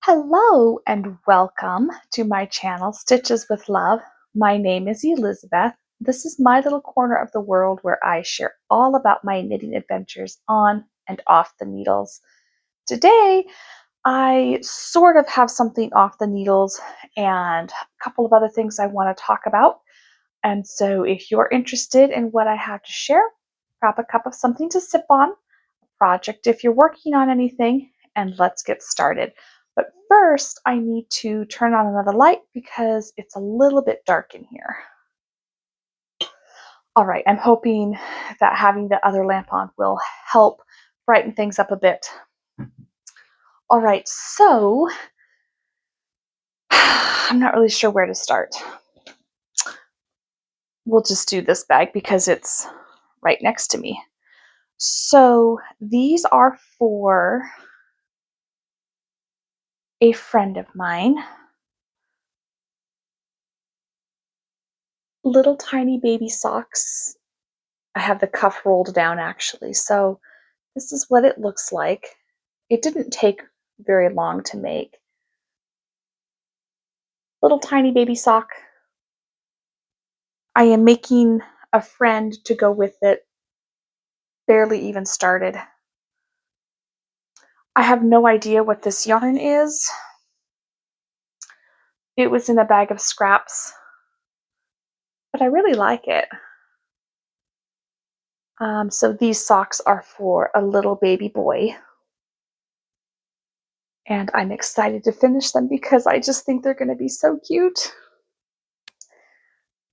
Hello and welcome to my channel, Stitches with Love. My name is Elizabeth. This is my little corner of the world where I share all about my knitting adventures on and off the needles. Today, I sort of have something off the needles and a couple of other things I want to talk about. And so if you're interested in what I have to share, grab a cup of something to sip on, project if you're working on anything, and let's get started. But first, I need to turn on another light because it's a little bit dark in here. All right, I'm hoping that having the other lamp on will help brighten things up a bit. All right, so I'm not really sure where to start. We'll just do this bag because it's right next to me. So these are for a friend of mine. Little tiny baby socks. I have the cuff rolled down actually, so this is what it looks like. It didn't take very long to make. Little tiny baby sock. I am making a friend to go with it. Barely even started. I have no idea what this yarn is. It was in a bag of scraps, but I really like it. So these socks are for a little baby boy. And I'm excited to finish them because I just think they're going to be so cute.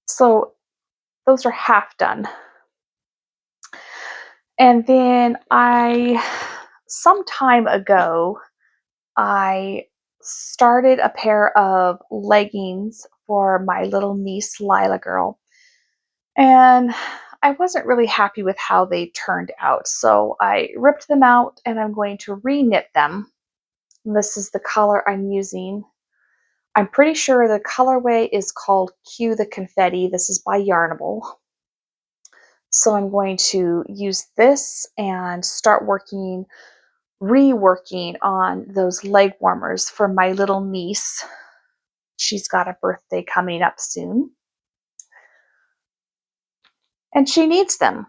So those are half done. And then some time ago, I started a pair of leggings for my little niece, Lila girl. And I wasn't really happy with how they turned out. So I ripped them out and I'm going to re-knit them. This is the color I'm using. I'm pretty sure the colorway is called Cue the Confetti. This is by Yarnable. So I'm going to use this and start reworking on those leg warmers for my little niece. She's got a birthday coming up soon. And she needs them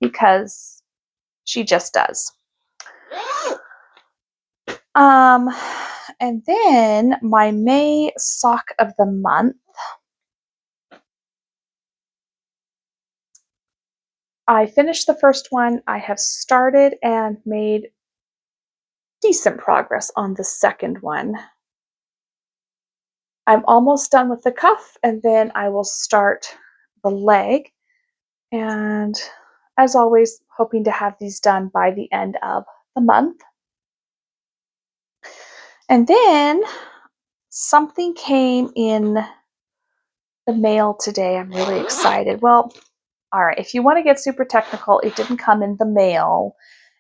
because she just does. And then my May sock of the month. I finished the first one. I have started and made decent progress on the second one. I'm almost done with the cuff, and then I will start the leg. And as always, hoping to have these done by the end of the month. And then something came in the mail today. I'm really excited. Well, all right, if you want to get super technical, it didn't come in the mail.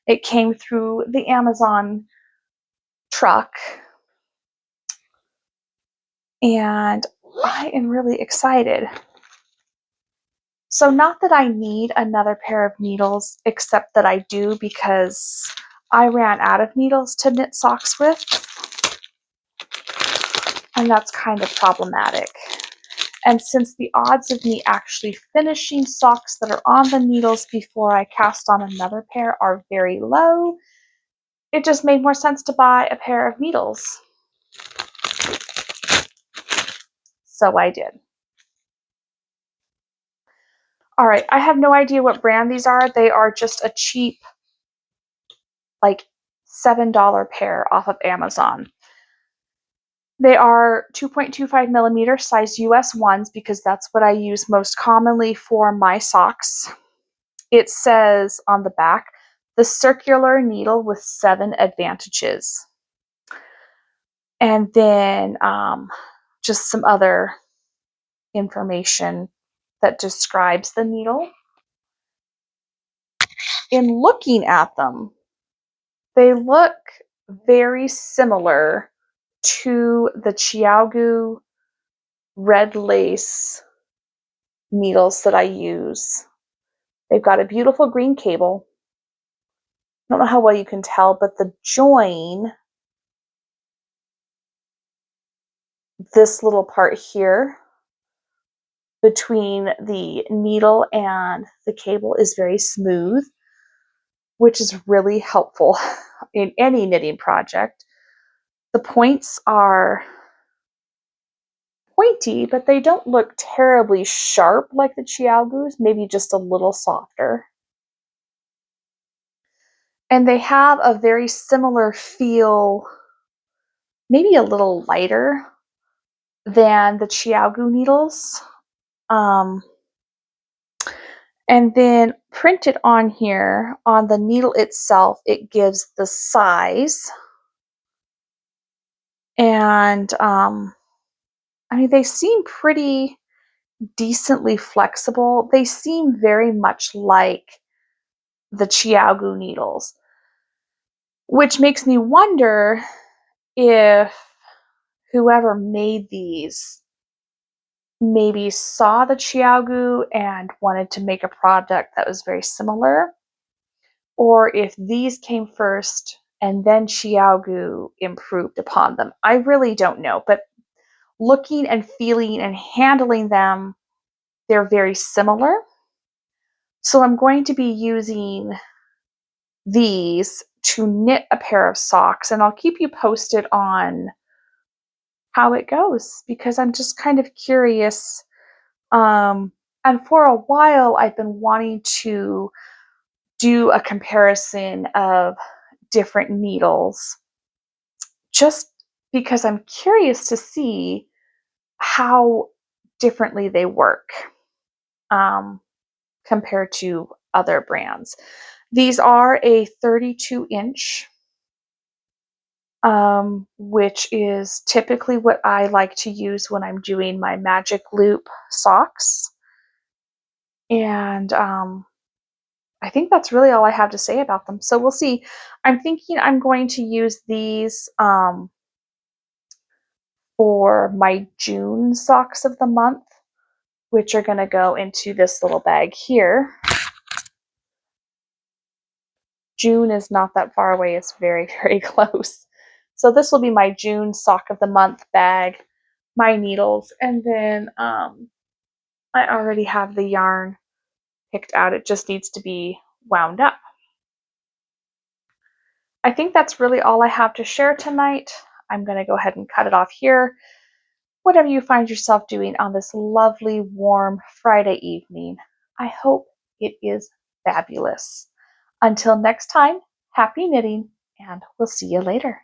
It came through the Amazon truck. And I am really excited. So not that I need another pair of needles, except that I do because I ran out of needles to knit socks with. And that's kind of problematic. And since the odds of me actually finishing socks that are on the needles before I cast on another pair are very low, it just made more sense to buy a pair of needles. So I did. All right, I have no idea what brand these are. They are just a cheap, like $7 pair off of Amazon. They are 2.25 millimeter size US ones because that's what I use most commonly for my socks. It says on the back, the circular needle with 7 advantages. And then just some other information that describes the needle. In looking at them, they look very similar to the ChiaoGoo red lace needles that I use. They've got a beautiful green cable. I don't know how well you can tell, but the join this little part here between the needle and the cable is very smooth, which is really helpful in any knitting project. The points are pointy, but they don't look terribly sharp like the ChiaoGu's, maybe just a little softer. And they have a very similar feel, maybe a little lighter than the ChiaoGu needles. And then printed on here, on the needle itself, it gives the size. And I mean, they seem pretty decently flexible. They seem very much like the ChiaoGu needles, which makes me wonder if whoever made these maybe saw the ChiaoGu and wanted to make a product that was very similar, or if these came first and then ChiaoGu improved upon them. I really don't know, but looking and feeling and handling them, they're very similar. So I'm going to be using these to knit a pair of socks, and I'll keep you posted on how it goes because I'm just kind of curious. And for a while, I've been wanting to do a comparison of different needles just because I'm curious to see how differently they work um, compared to other brands. These are a 32-inch, which is typically what I like to use when I'm doing my Magic Loop socks. And I think that's really all I have to say about them. So we'll see. I'm thinking I'm going to use these for my June socks of the month, which are going to go into this little bag here. June is not that far away. It's very, very close. So this will be my June sock of the month bag, my needles, and then I already have the yarn picked out. It just needs to be wound up. I think that's really all I have to share tonight. I'm going to go ahead and cut it off here. Whatever you find yourself doing on this lovely, warm Friday evening, I hope it is fabulous. Until next time, happy knitting, and we'll see you later.